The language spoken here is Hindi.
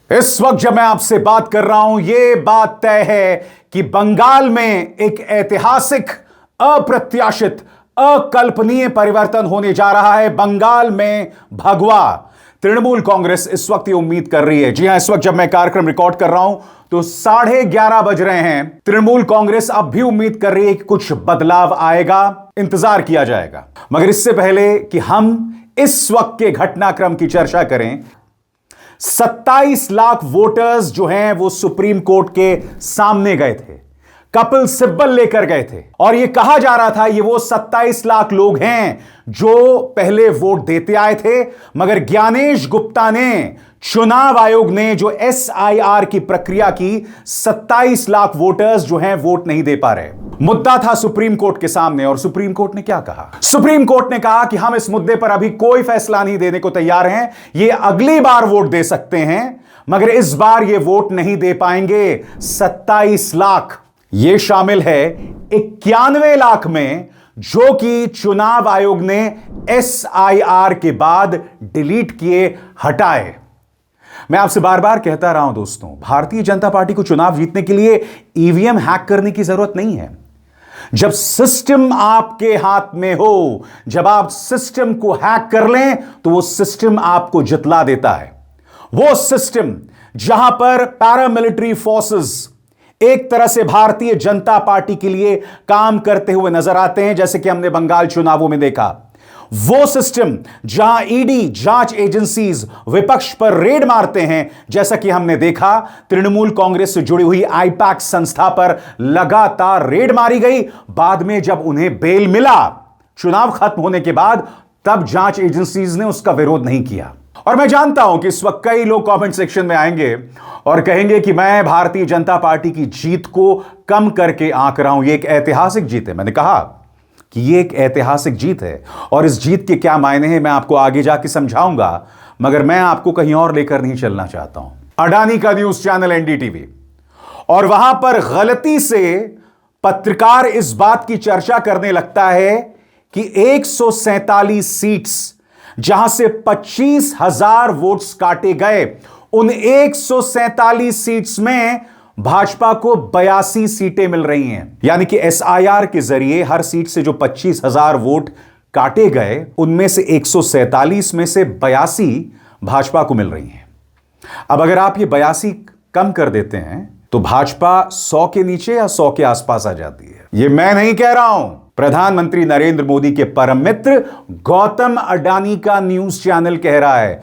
इस वक्त जब मैं आपसे बात कर रहा हूं, यह बात तय है कि बंगाल में एक ऐतिहासिक, अप्रत्याशित, अकल्पनीय परिवर्तन होने जा रहा है। बंगाल में भगवा तृणमूल कांग्रेस इस वक्त ये उम्मीद कर रही है। जी हां, इस वक्त जब मैं कार्यक्रम रिकॉर्ड कर रहा हूं तो 11:30 बज रहे हैं। तृणमूल कांग्रेस अब भी उम्मीद कर रही है कि कुछ बदलाव आएगा, इंतजार किया जाएगा। मगर इससे पहले कि हम इस वक्त के घटनाक्रम की चर्चा करें, 27 लाख वोटर्स जो हैं वो सुप्रीम कोर्ट के सामने गए थे, कपिल सिब्बल लेकर गए थे और यह कहा जा रहा था ये वो 27 लाख लोग हैं जो पहले वोट देते आए थे। मगर ज्ञानेश गुप्ता ने, चुनाव आयोग ने जो SIR की प्रक्रिया की, 27 लाख वोटर्स जो हैं वोट नहीं दे पा रहे। मुद्दा था सुप्रीम कोर्ट के सामने और सुप्रीम कोर्ट ने क्या कहा? सुप्रीम कोर्ट ने कहा कि हम इस मुद्दे पर अभी कोई फैसला नहीं देने को तैयार हैं। ये अगली बार वोट दे सकते हैं मगर इस बार ये वोट नहीं दे पाएंगे। 27 लाख ये शामिल है 91 लाख में जो कि चुनाव आयोग ने SIR के बाद डिलीट किए, हटाए। मैं आपसे बार बार कहता रहा हूं दोस्तों, भारतीय जनता पार्टी को चुनाव जीतने के लिए EVM हैक करने की जरूरत नहीं है। जब सिस्टम आपके हाथ में हो, जब आप सिस्टम को हैक कर लें तो वो सिस्टम आपको जितला देता है। वो सिस्टम जहां पर पैरामिलिट्री फोर्सेस एक तरह से भारतीय जनता पार्टी के लिए काम करते हुए नजर आते हैं, जैसे कि हमने बंगाल चुनावों में देखा। वो सिस्टम जहां ED जांच एजेंसीज विपक्ष पर रेड मारते हैं, जैसा कि हमने देखा तृणमूल कांग्रेस से जुड़ी हुई IPAC संस्था पर लगातार रेड मारी गई। बाद में जब उन्हें बेल मिला चुनाव खत्म होने के बाद, तब जांच एजेंसीज ने उसका विरोध नहीं किया। और मैं जानता हूं कि इस वक्त कई लोग कमेंट सेक्शन में आएंगे और कहेंगे कि मैं भारतीय जनता पार्टी की जीत को कम करके आंक रहा हूं, यह एक ऐतिहासिक जीत है। मैंने कहा कि यह एक ऐतिहासिक जीत है और इस जीत के क्या मायने हैं मैं आपको आगे जाके समझाऊंगा, मगर मैं आपको कहीं और लेकर नहीं चलना चाहता हूं। अडानी का न्यूज चैनल NDTV, और वहां पर गलती से पत्रकार इस बात की चर्चा करने लगता है कि 147 सीट्स जहां से 25,000 वोट्स काटे गए, उन 147 सीट्स में भाजपा को 82 सीटें मिल रही हैं। यानी कि SIR के जरिए हर सीट से जो 25,000 वोट काटे गए, उनमें से 147 में से 82 भाजपा को मिल रही हैं। अब अगर आप ये 82 कम कर देते हैं तो भाजपा 100 के नीचे या 100 के आसपास आ जाती है। ये मैं नहीं कह रहा हूं, प्रधानमंत्री नरेंद्र मोदी के परम मित्र गौतम अडानी का न्यूज चैनल कह रहा है।